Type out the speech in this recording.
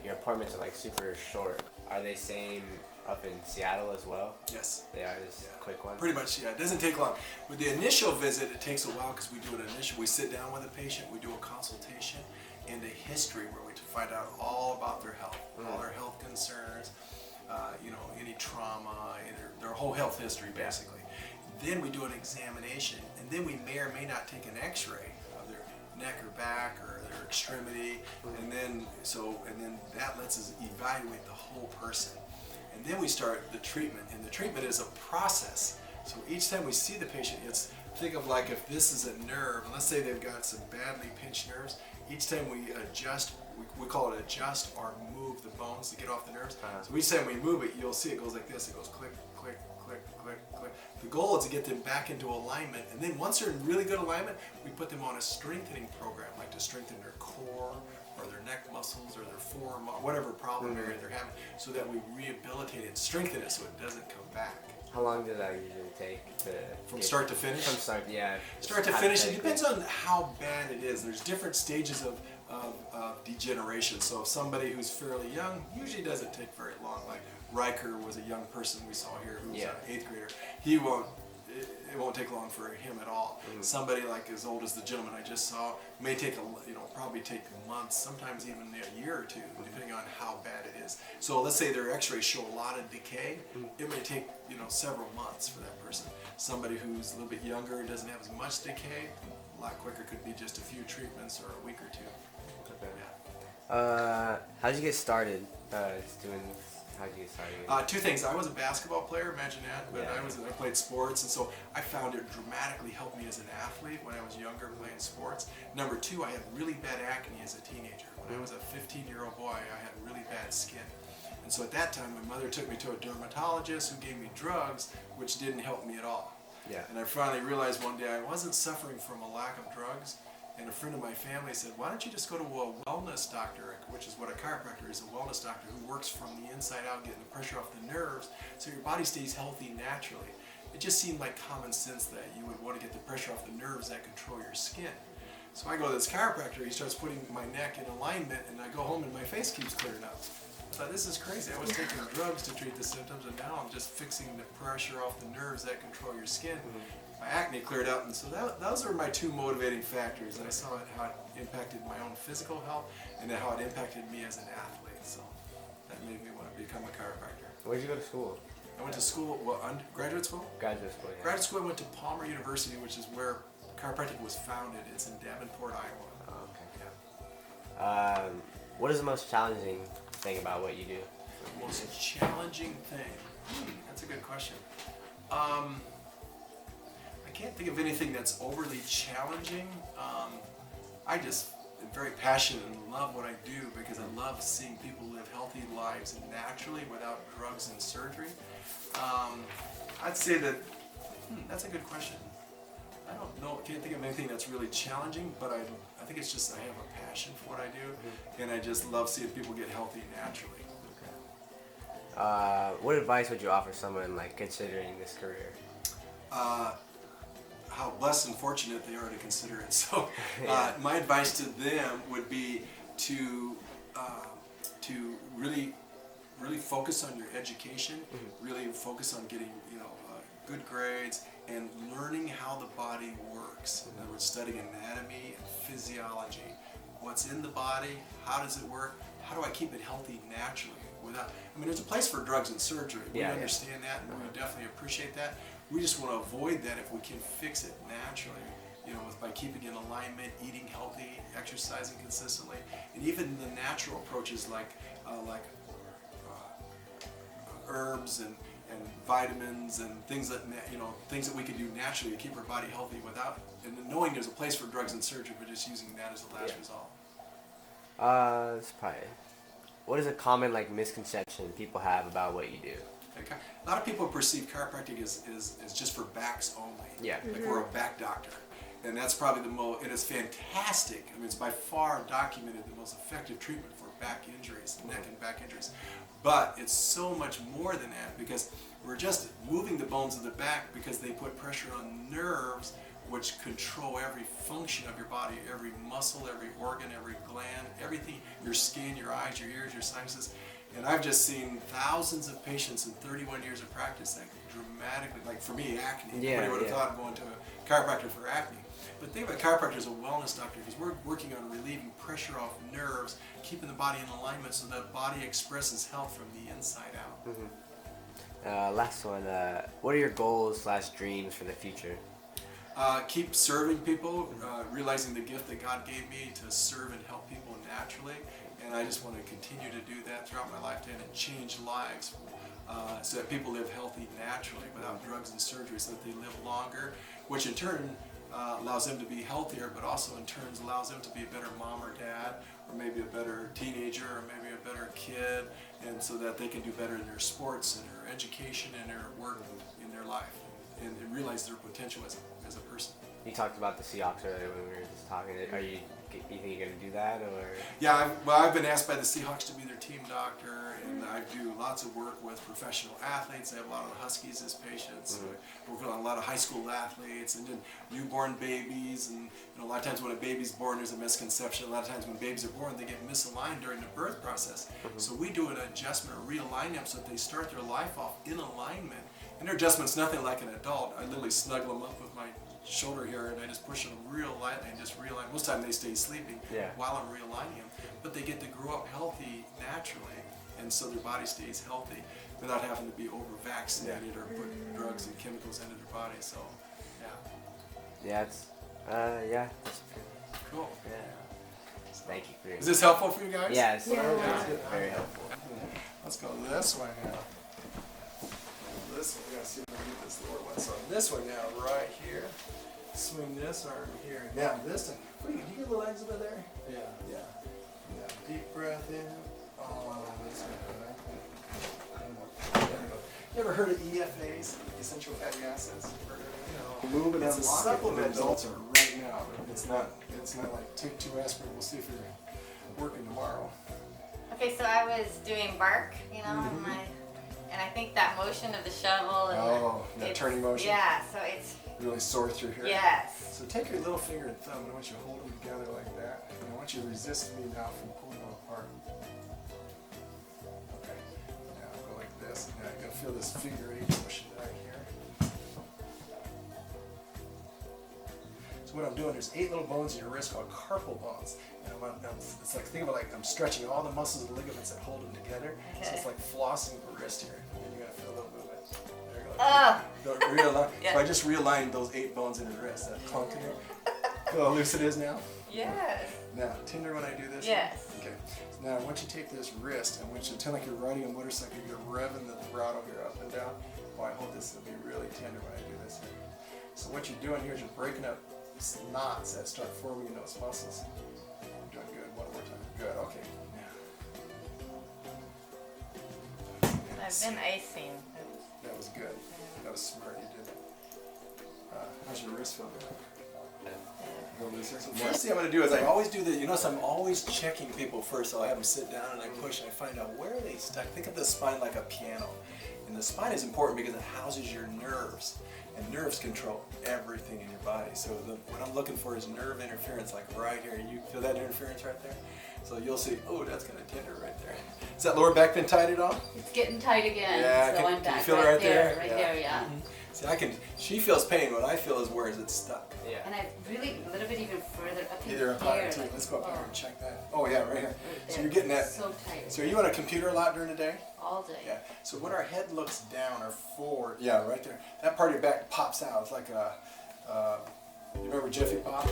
your appointments are like super short. Are they same up in Seattle as well? Yes. They are just quick ones? Pretty much, yeah. It doesn't take long. With the initial visit, it takes a while because we do an initial. We sit down with a patient, we do a consultation and a history where we find out all about their health, all their health concerns, any trauma, their whole health history basically. Then we do an examination, and then we may or may not take an X-ray of their neck or back or their extremity, and then that lets us evaluate the whole person. And then we start the treatment, and the treatment is a process. So each time we see the patient, think of like if this is a nerve, and let's say they've got some badly pinched nerves, each time we adjust, we call it adjust or move the bones to get off the nerves. So each time we move it, you'll see it goes like this. It goes click, click, click, click, click. The goal is to get them back into alignment, and then once they're in really good alignment, we put them on a strengthening program, like to strengthen their core or their neck muscles or their forearm, whatever problem area they're having, so that we rehabilitate it, strengthen it so it doesn't come back. How long does that usually take From start to finish? From start, yeah. Start to finish, it depends on how bad it is. There's different stages of degeneration. So somebody who's fairly young usually doesn't take very long. Like Riker was a young person we saw here who was an 8th grader. It won't take long for him at all. Somebody like as old as the gentleman I just saw may take probably take months, sometimes even a year or two, depending on how bad it is. So let's say their X-rays show a lot of decay. It may take several months for that person. Somebody who's a little bit younger, doesn't have as much decay, a lot quicker, could be just a few treatments or a week or two. Yeah. How'd you get started doing? How'd you get started? Two things. I was a basketball player, imagine that, but I played sports, and so I found it dramatically helped me as an athlete when I was younger playing sports. Number two, I had really bad acne as a teenager. When I was a 15-year-old boy, I had really bad skin. And so at that time, my mother took me to a dermatologist who gave me drugs, which didn't help me at all. Yeah. And I finally realized one day I wasn't suffering from a lack of drugs. And a friend of my family said, why don't you just go to a wellness doctor, which is what a chiropractor is, a wellness doctor who works from the inside out, getting the pressure off the nerves so your body stays healthy naturally. It just seemed like common sense that you would want to get the pressure off the nerves that control your skin. So I go to this chiropractor, he starts putting my neck in alignment, and I go home and my face keeps clearing up. I thought, this is crazy. I was taking drugs to treat the symptoms, and now I'm just fixing the pressure off the nerves that control your skin. My acne cleared up, and so those are my two motivating factors. And I saw how it impacted my own physical health and how it impacted me as an athlete. So that made me want to become a chiropractor. Where'd you go to school? I went to school, graduate school? Graduate school, yeah. Graduate school, I went to Palmer University, which is where chiropractic was founded. It's in Davenport, Iowa. Oh, okay. Yeah. What is the most challenging thing about what you do? The most challenging thing? That's a good question. I can't think of anything that's overly challenging. I just am very passionate and love what I do because I love seeing people live healthy lives naturally without drugs and surgery. I'd say that that's a good question. I don't know, can't think of anything that's really challenging, but I think it's just I have a passion for what I do, and I just love seeing people get healthy naturally. What advice would you offer someone like considering this career? How blessed and fortunate they are to consider it. So my advice to them would be to really focus on your education, really focus on getting good grades and learning how the body works. In other words, studying anatomy and physiology. What's in the body, how does it work, how do I keep it healthy naturally there's a place for drugs and surgery. We understand that, and we definitely appreciate that. We just want to avoid that if we can fix it naturally, by keeping in alignment, eating healthy, exercising consistently, and even the natural approaches like herbs and vitamins and things that we can do naturally to keep our body healthy and knowing there's a place for drugs and surgery, but just using that as the last result. It's probably. What is a common misconception people have about what you do? Okay. A lot of people perceive chiropractic is just for backs only. Yeah. Like we're a back doctor. And that's probably it is fantastic. It's by far documented the most effective treatment for back injuries, neck and back injuries. But it's so much more than that because we're just moving the bones of the back because they put pressure on nerves which control every function of your body, every muscle, every organ, every gland, everything, your skin, your eyes, your ears, your sinuses. And I've just seen thousands of patients in 31 years of practice that dramatically, like for me, acne. Yeah, Nobody would have yeah. thought of going to a chiropractor for acne. But think about chiropractor as a wellness doctor, because we're working on relieving pressure off nerves, keeping the body in alignment so that the body expresses health from the inside out. Last one. What are your goals / dreams for the future? Keep serving people, realizing the gift that God gave me to serve and help people naturally. And I just want to continue to do that throughout my lifetime and change lives so that people live healthy naturally without drugs and surgery, so that they live longer, which in turn allows them to be healthier, but also in turn allows them to be a better mom or dad, or maybe a better teenager, or maybe a better kid, and so that they can do better in their sports and their education and their work in their life, and realize their potential as a person. You talked about the Seahawks earlier when we were just talking. You think you're gonna do that, or? Yeah, I've been asked by the Seahawks to be their team doctor, and I do lots of work with professional athletes. I have a lot of the Huskies as patients. I work with a lot of high school athletes, and then newborn babies. And a lot of times when a baby's born, there's a misconception. A lot of times when babies are born, they get misaligned during the birth process. So we do an adjustment or realign them so that they start their life off in alignment. And their adjustment's nothing like an adult. I literally snuggle them up with my shoulder here, and I just push them real lightly and just realign. Most of the time they stay sleeping while I'm realigning them, but they get to grow up healthy naturally, and so their body stays healthy without having to be over-vaccinated or put drugs and chemicals into their body. So, Yeah, it's that's cool. Yeah. Thank you for your. Is this helpful for you guys? Yes. Yeah. Very helpful. Let's go this way now. This one, we gotta see if we can get this lower one. So this one now, right here. Swing this arm here. Now this one. Wait, do you get the legs over there? Yeah. Now deep breath in. Oh, this one. There we go. You ever heard of EFAs, essential fatty acids? Moving It's a supplement. results are right now. It's not like take 2 aspirin. We'll see if you're working tomorrow. Okay, so I was doing bark, and I think that motion of the shovel and that it's- turning motion. Yeah, so it's Really sore through here. yes. So take your little finger and thumb, and I want you to hold them together like that. And I want you to resist me now from pulling them apart. Okay. Now go like this. Now you're gonna feel this figure 8 motion right here. So what I'm doing, there's 8 little bones in your wrist called carpal bones. And it's like, think about like I'm stretching all the muscles and ligaments that hold them together. So it's like flossing the wrist here. And then you're gonna feel a little movement. There you go. Realign. Yeah. So I just realigned those 8 bones in his wrist. That clunk in there. Feel how loose it is now? Yes. Now, tender when I do this? Yes. Okay. So now, once you take this wrist, I want you to pretend like you're riding a motorcycle, you're revving the throttle here up and down. While I hold this, it'll be really tender when I do this here. So what you're doing here is you're breaking up knots that start forming in those muscles. You're doing good. One more time. Good. Okay. Now. I've been icing. That was good. That was smart. You did it. How's your wrist feel? Go looser. So first thing I'm going to do is I always do this. You notice I'm always checking people first. So I have them sit down and I push and I find out where are they stuck. Think of the spine like a piano. And the spine is important because it houses your nerves. And nerves control everything in your body. So what I'm looking for is nerve interference, like right here. You feel that interference right there? So you'll see, oh, that's kind of tender right there. Is that lower back been tight at all? It's getting tight again. Yeah, so can I'm back you feel it right right there? Right Yeah. there, yeah. See, she feels pain. What I feel is where is it stuck? Yeah. And I really a little bit even further up in Either up here. higher too. like, Let's go up oh, here and check that. Oh yeah, right here. right So there. you're getting that. So tight. So are you on a computer a lot during the day? All day. Yeah. So when our head looks down or forward, yeah, right there, that part of your back pops out. It's like a, you remember Jiffy Pop?